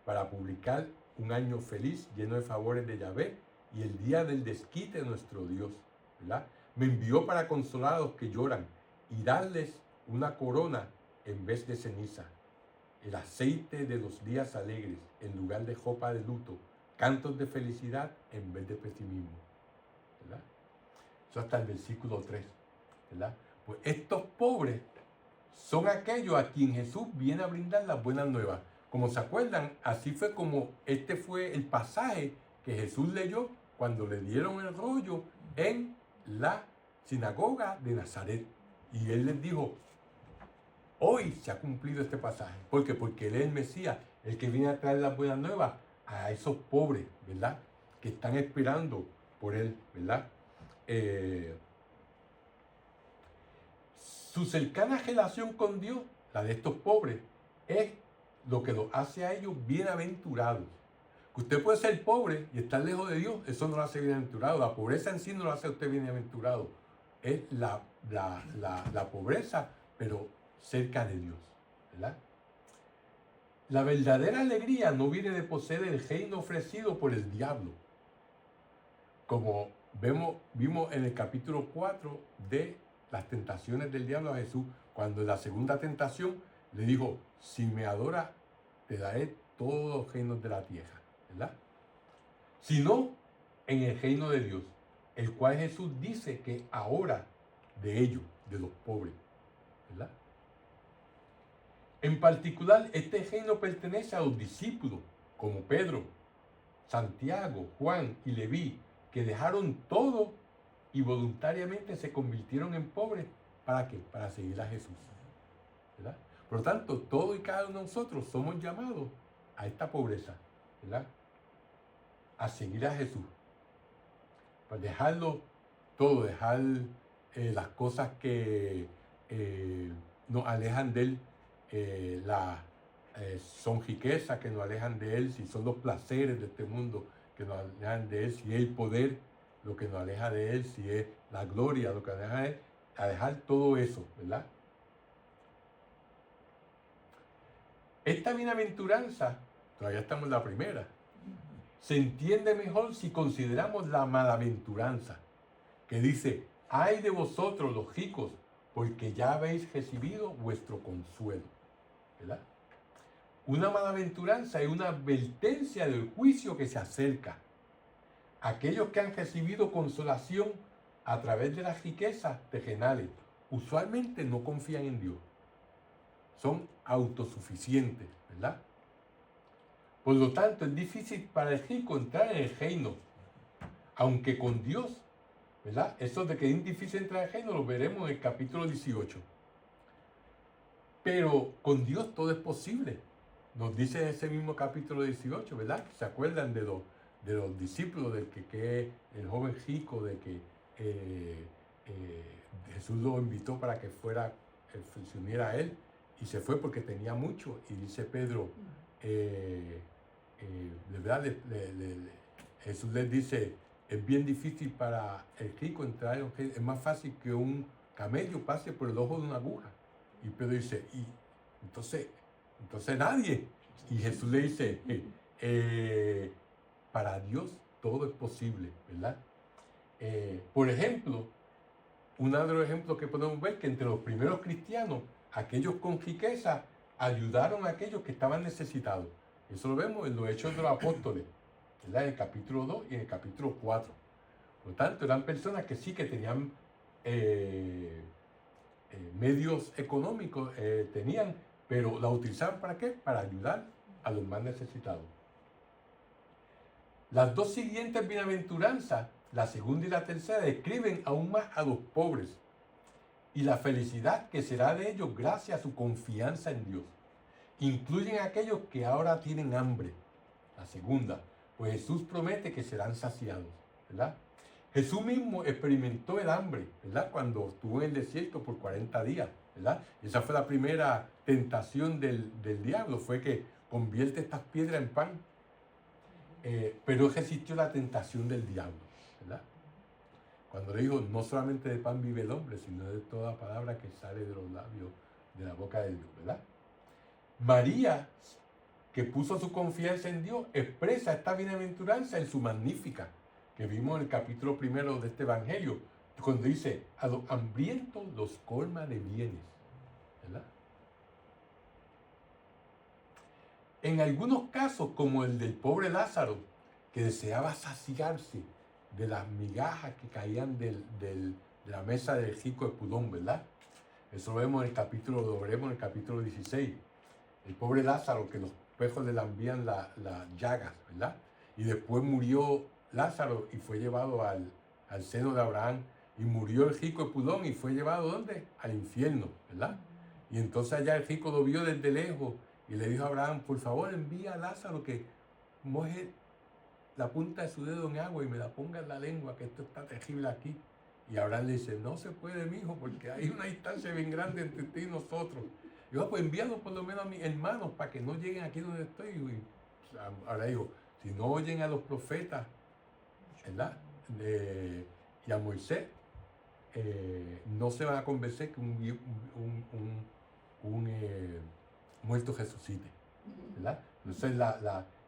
para publicar un año feliz lleno de favores de Yahvé y el día del desquite de nuestro Dios, ¿verdad? Me envió para consolar a los que lloran y darles una corona en vez de ceniza, el aceite de los días alegres en lugar de ropa de luto, cantos de felicidad en vez de pesimismo, ¿verdad? Eso hasta el versículo 3, ¿verdad? Pues estos pobres son aquellos a quien Jesús viene a brindar las buenas nuevas. Como se acuerdan, así fue como este fue el pasaje que Jesús leyó cuando le dieron el rollo en la sinagoga de Nazaret. Y él les dijo, hoy se ha cumplido este pasaje. ¿Por qué? Porque él es el Mesías, el que viene a traer las buenas nuevas a esos pobres, ¿verdad? Que están esperando por él, ¿verdad? Su cercana relación con Dios, la de estos pobres, es lo que los hace a ellos bienaventurados. Que usted puede ser pobre y estar lejos de Dios, eso no lo hace bienaventurado. La pobreza en sí no lo hace a usted bienaventurado. Es la pobreza, pero cerca de Dios, ¿verdad? La verdadera alegría no viene de poseer el reino ofrecido por el diablo, como vimos en el capítulo 4 de las tentaciones del diablo a Jesús, cuando en la segunda tentación le dijo, si me adoras, te daré todos los reinos de la tierra, ¿verdad? Sino en el reino de Dios, el cual Jesús dice que ahora de ellos, de los pobres, ¿verdad? En particular, este reino pertenece a los discípulos, como Pedro, Santiago, Juan y Leví, que dejaron todo y voluntariamente se convirtieron en pobres. ¿Para qué? Para seguir a Jesús, ¿verdad? Por lo tanto, todos y cada uno de nosotros somos llamados a esta pobreza, ¿verdad? A seguir a Jesús. Para dejarlo todo, dejar las cosas que nos alejan de Él, son riquezas que nos alejan de Él, si son los placeres de este mundo que nos alejan de Él, si es el poder lo que nos aleja de Él, si es la gloria lo que nos aleja de Él, a dejar todo eso, ¿verdad? Esta bienaventuranza, todavía estamos en la primera, se entiende mejor si consideramos la malaventuranza, que dice, ay de vosotros los ricos, porque ya habéis recibido vuestro consuelo, ¿verdad? Una malaventuranza es una advertencia del juicio que se acerca. Aquellos que han recibido consolación a través de las riquezas terrenales, usualmente no confían en Dios. Son autosuficientes, ¿verdad? Por lo tanto, es difícil para el rico entrar en el reino, aunque con Dios, ¿verdad? Eso de que es difícil entrar en el reino lo veremos en el capítulo 18. Pero con Dios todo es posible. Nos dice en ese mismo capítulo 18, ¿verdad? ¿Se acuerdan de los discípulos, del que el joven rico, de que Jesús lo invitó para que fuera, se uniera a él, y se fue porque tenía mucho, y dice Pedro, ¿verdad? Jesús les dice, es bien difícil para el rico entrar, es más fácil que un camello pase por el ojo de una aguja. Y Pedro dice, y entonces nadie. Y Jesús le dice, para Dios todo es posible, ¿verdad? Por ejemplo, uno de los ejemplos que podemos ver que entre los primeros cristianos, aquellos con riqueza ayudaron a aquellos que estaban necesitados. Eso lo vemos en los Hechos de los Apóstoles, ¿verdad? En el capítulo 2 y en el capítulo 4. Por lo tanto, eran personas que sí que tenían medios económicos, pero la utilizaban ¿para qué? Para ayudar a los más necesitados. Las dos siguientes bienaventuranzas, la segunda y la tercera, describen aún más a los pobres y la felicidad que será de ellos gracias a su confianza en Dios. Incluyen a aquellos que ahora tienen hambre. La segunda, pues Jesús promete que serán saciados, ¿verdad? Jesús mismo experimentó el hambre, ¿verdad? Cuando estuvo en el desierto por 40 días, ¿verdad? Esa fue la primera tentación del diablo, fue que convierte estas piedras en pan. Pero resistió la tentación del diablo, ¿verdad? Cuando le dijo, no solamente de pan vive el hombre, sino de toda palabra que sale de los labios, de la boca de Dios, ¿verdad? María, que puso su confianza en Dios, expresa esta bienaventuranza en su Magnífica, que vimos en el capítulo 1 de este evangelio, cuando dice, a los hambrientos los colma de bienes, ¿verdad? En algunos casos, como el del pobre Lázaro, que deseaba saciarse de las migajas que caían de la mesa del rico Epulón, ¿verdad? Eso lo vemos en el capítulo, lo veremos en el capítulo 16. El pobre Lázaro, que los pejos le lambían las llagas, ¿verdad? Y después murió Lázaro y fue llevado al seno de Abraham. Y murió el rico Epulón y fue llevado, ¿dónde? Al infierno, ¿verdad? Y entonces allá el rico lo vio desde lejos y le dijo a Abraham, por favor envía a Lázaro que moje la punta de su dedo en agua y me la ponga en la lengua, que esto está terrible aquí. Y Abraham le dice, no se puede, mijo, porque hay una distancia bien grande entre ti y nosotros. Yo, pues envíalo por lo menos a mis hermanos para que no lleguen aquí donde estoy. Y ahora digo, si no oyen a los profetas, ¿verdad? Y a Moisés, no se van a convencer que un muerto resucite, ¿verdad? Entonces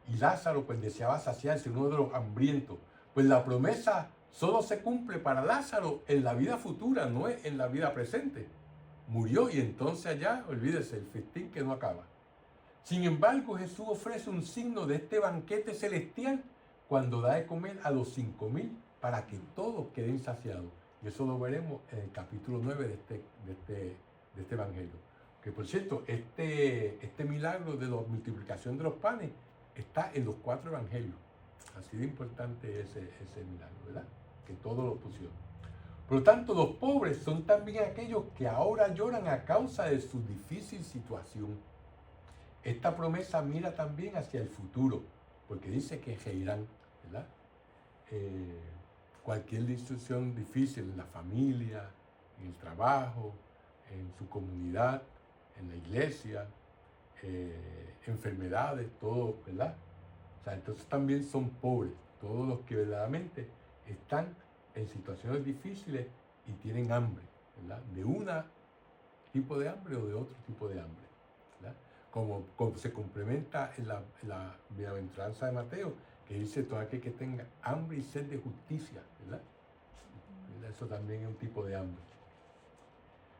y Lázaro pues deseaba saciarse, uno de los hambrientos. Pues la promesa solo se cumple para Lázaro en la vida futura, no es en la vida presente. Murió y entonces allá, olvídese, el festín que no acaba. Sin embargo, Jesús ofrece un signo de este banquete celestial cuando da de comer a los 5.000 para que todos queden saciados. Y eso lo veremos en el capítulo 9 de este evangelio. Que por cierto, este milagro de la multiplicación de los panes está en los 4 evangelios. Así de importante es ese milagro, ¿verdad? Que todos lo pusieron. Por lo tanto, los pobres son también aquellos que ahora lloran a causa de su difícil situación. Esta promesa mira también hacia el futuro, porque dice que reirán, ¿verdad? Cualquier situación difícil en la familia, en el trabajo, en su comunidad, en la iglesia, enfermedades, todo, ¿verdad? O sea, entonces también son pobres, todos los que verdaderamente están en situaciones difíciles y tienen hambre, ¿verdad? De un tipo de hambre o de otro tipo de hambre, ¿verdad? Como se complementa en la bienaventuranza de Mateo, que dice todo aquel que tenga hambre y sed de justicia, ¿verdad? Eso también es un tipo de hambre.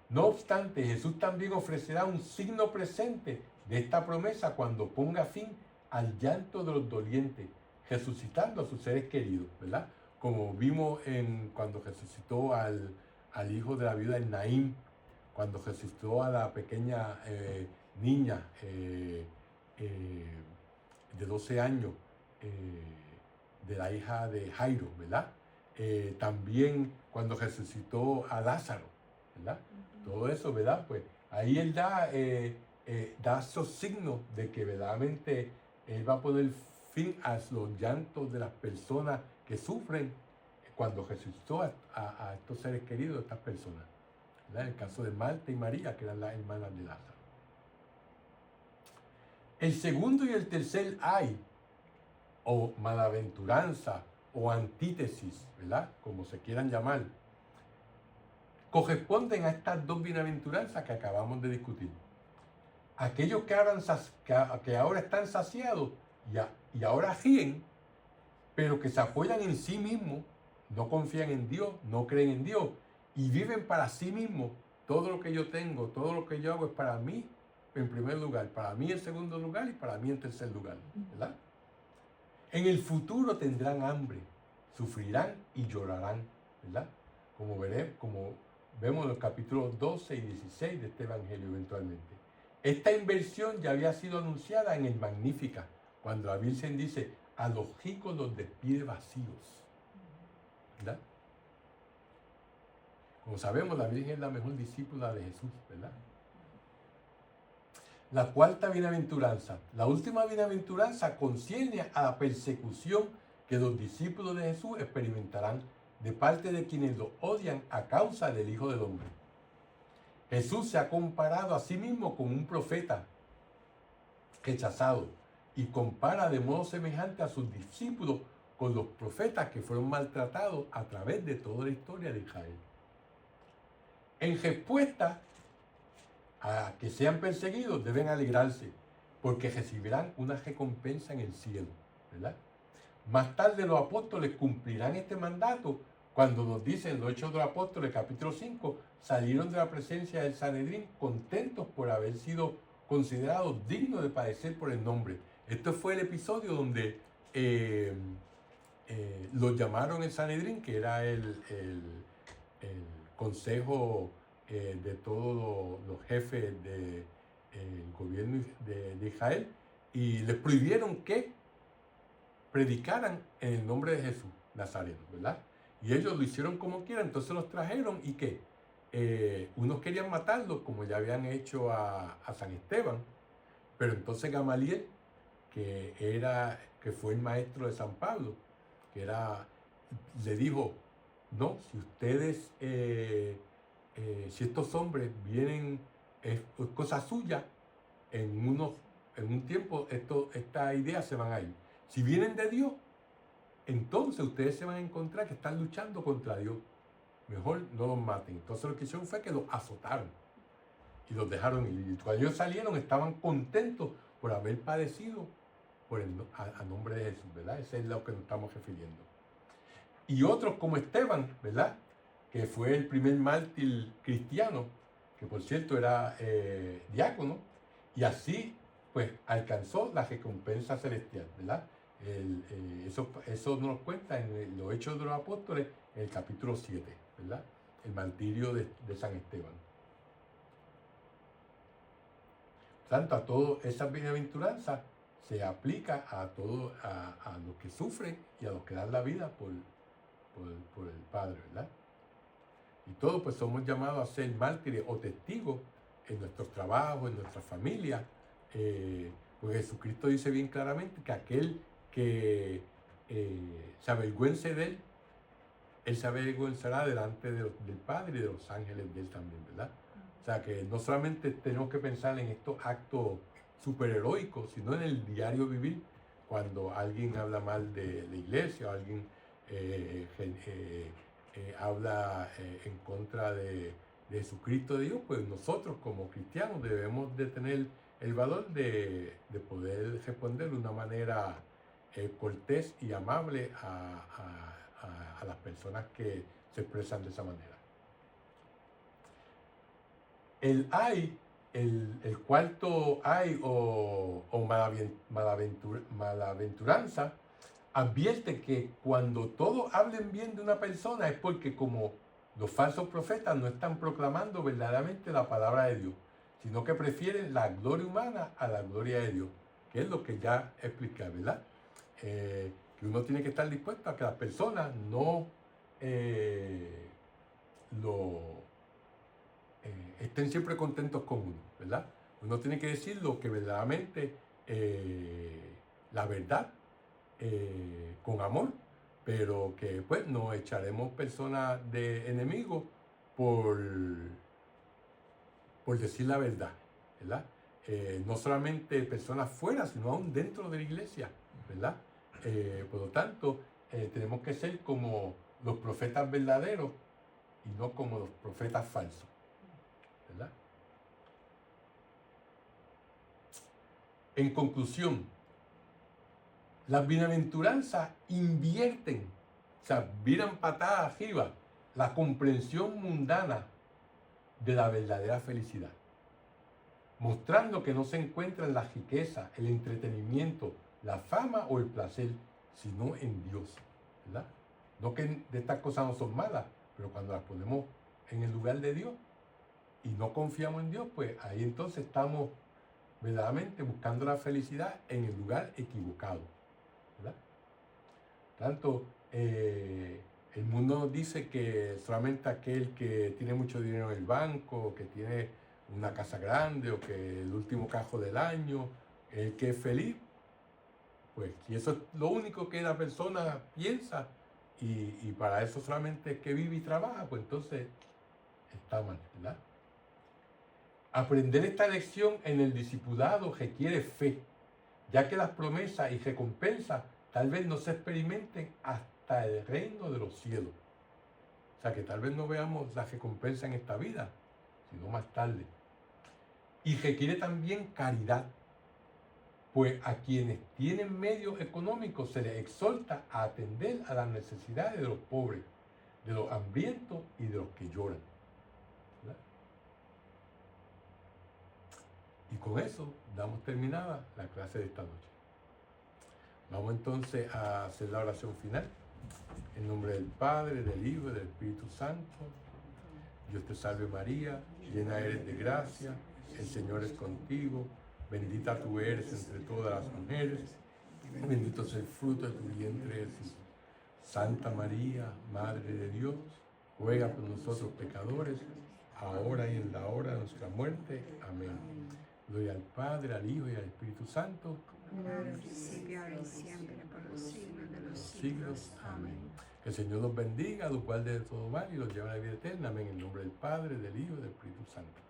No obstante, Jesús también ofrecerá un signo presente de esta promesa cuando ponga fin al llanto de los dolientes, resucitando a sus seres queridos, ¿verdad? Como vimos cuando resucitó al hijo de la viuda de Naín, cuando resucitó a la pequeña niña de 12 años, de la hija de Jairo, ¿verdad? También cuando resucitó a Lázaro, ¿verdad? Todo eso, ¿verdad? Pues ahí él da esos signos de que verdaderamente él va a poner fin a los llantos de las personas que sufren cuando resucitó a estos seres queridos, a estas personas, ¿verdad? En el caso de Marta y María, que eran las hermanas de Lázaro. El segundo y el tercer ay, o malaventuranza, o antítesis, ¿verdad? Como se quieran llamar, corresponden a estas dos bienaventuranzas que acabamos de discutir. Aquellos que ahora están saciados y ahora ríen, pero que se apoyan en sí mismos, no confían en Dios, no creen en Dios y viven para sí mismos. Todo lo que yo tengo, todo lo que yo hago es para mí en primer lugar, para mí en segundo lugar y para mí en tercer lugar, ¿verdad? En el futuro tendrán hambre, sufrirán y llorarán, ¿verdad? Como vemos en los capítulos 12 y 16 de este evangelio eventualmente. Esta inversión ya había sido anunciada en el Magnífica, cuando la Virgen dice, a los ricos los despide vacíos, ¿verdad? Como sabemos, la Virgen es la mejor discípula de Jesús, ¿verdad? La cuarta bienaventuranza, la última bienaventuranza concierne a la persecución que los discípulos de Jesús experimentarán de parte de quienes lo odian a causa del Hijo del Hombre. Jesús se ha comparado a sí mismo como un profeta rechazado y compara de modo semejante a sus discípulos con los profetas que fueron maltratados a través de toda la historia de Israel. En respuesta a que sean perseguidos, deben alegrarse, porque recibirán una recompensa en el cielo, ¿verdad? Más tarde los apóstoles cumplirán este mandato cuando nos dicen los Hechos de los Apóstoles, capítulo 5, salieron de la presencia del Sanedrín contentos por haber sido considerados dignos de padecer por el nombre. Este fue el episodio donde los llamaron el Sanedrín, que era el consejo de todos los jefes del gobierno de Israel, y les prohibieron que predicaran en el nombre de Jesús Nazareno, ¿verdad? Y ellos lo hicieron como quieran, entonces los trajeron y ¿qué? Unos querían matarlos, como ya habían hecho a San Esteban, pero entonces Gamaliel, que fue el maestro de San Pablo, le dijo, no, si ustedes, si estos hombres vienen es cosa suya, en un tiempo estas ideas se van a ir. Si vienen de Dios, entonces ustedes se van a encontrar que están luchando contra Dios. Mejor no los maten. Entonces lo que hicieron fue que los azotaron y los dejaron ir. Y cuando ellos salieron estaban contentos por haber padecido a nombre de Jesús, ¿verdad? Ese es lo que nos estamos refiriendo. Y otros como Esteban, ¿verdad? Que fue el primer mártir cristiano, que por cierto era diácono, y así pues alcanzó la recompensa celestial, ¿verdad? Eso nos cuenta en los Hechos de los Apóstoles, en el capítulo 7, ¿verdad? El martirio de San Esteban. Tanto a todas esas bienaventuranzas se aplica a todos, a los que sufren y a los que dan la vida por el Padre, ¿verdad? Y todos pues somos llamados a ser mártires o testigos en nuestros trabajos, en nuestras familias. Pues Jesucristo dice bien claramente que aquel que se avergüence de él se avergonzará delante del Padre y de los ángeles de él también, ¿verdad? O sea que no solamente tenemos que pensar en estos actos superheroicos, sino en el diario vivir, cuando alguien habla mal de la iglesia o alguien habla en contra de Jesucristo de Dios, pues nosotros como cristianos debemos de tener el valor de poder responder de una manera cortés y amable a las personas que se expresan de esa manera. El cuarto ay o malaventuranza advierte que cuando todos hablen bien de una persona es porque como los falsos profetas no están proclamando verdaderamente la palabra de Dios, sino que prefieren la gloria humana a la gloria de Dios, que es lo que ya expliqué, ¿verdad? Que uno tiene que estar dispuesto a que las personas no estén siempre contentos con uno, ¿verdad? Uno tiene que decir lo que verdaderamente la verdad con amor, pero que pues no echaremos personas de enemigos por decir la verdad, ¿verdad? No solamente personas fuera, sino aún dentro de la iglesia, ¿verdad? Por lo tanto, tenemos que ser como los profetas verdaderos y no como los profetas falsos, ¿verdad? En conclusión, las bienaventuranzas invierten, o sea, viran patada arriba la comprensión mundana de la verdadera felicidad, mostrando que no se encuentra en la riqueza, el entretenimiento, la fama o el placer, sino en Dios, ¿verdad? No que de estas cosas no son malas, pero cuando las ponemos en el lugar de Dios y no confiamos en Dios, pues ahí entonces estamos verdaderamente buscando la felicidad en el lugar equivocado, ¿verdad? Tanto el mundo nos dice que solamente aquel que tiene mucho dinero en el banco, que tiene una casa grande o que el último carro del año, el que es feliz, pues si eso es lo único que la persona piensa y para eso solamente es que vive y trabaja, pues entonces está mal, ¿verdad? Aprender esta lección en el discipulado requiere fe, ya que las promesas y recompensas tal vez no se experimenten hasta el reino de los cielos. O sea que tal vez no veamos la recompensa en esta vida, sino más tarde. Y requiere también caridad, pues a quienes tienen medios económicos se les exhorta a atender a las necesidades de los pobres, de los hambrientos y de los que lloran, ¿verdad? Y con eso damos terminada la clase de esta noche. Vamos entonces a hacer la oración final. En nombre del Padre, del Hijo y del Espíritu Santo. Dios te salve María, llena eres de gracia, el Señor es contigo, bendita tú eres entre todas las mujeres, bendito es el fruto de tu vientre Jesús. Santa María, Madre de Dios, ruega por nosotros pecadores, ahora y en la hora de nuestra muerte. Amén. Gloria al Padre, al Hijo y al Espíritu Santo. Como en el principio, ahora y siempre, por los siglos de los siglos. Amén. Amén. Que el Señor los bendiga, los guarde de todo mal y los lleve a la vida eterna. Amén. En nombre del Padre, del Hijo y del Espíritu Santo.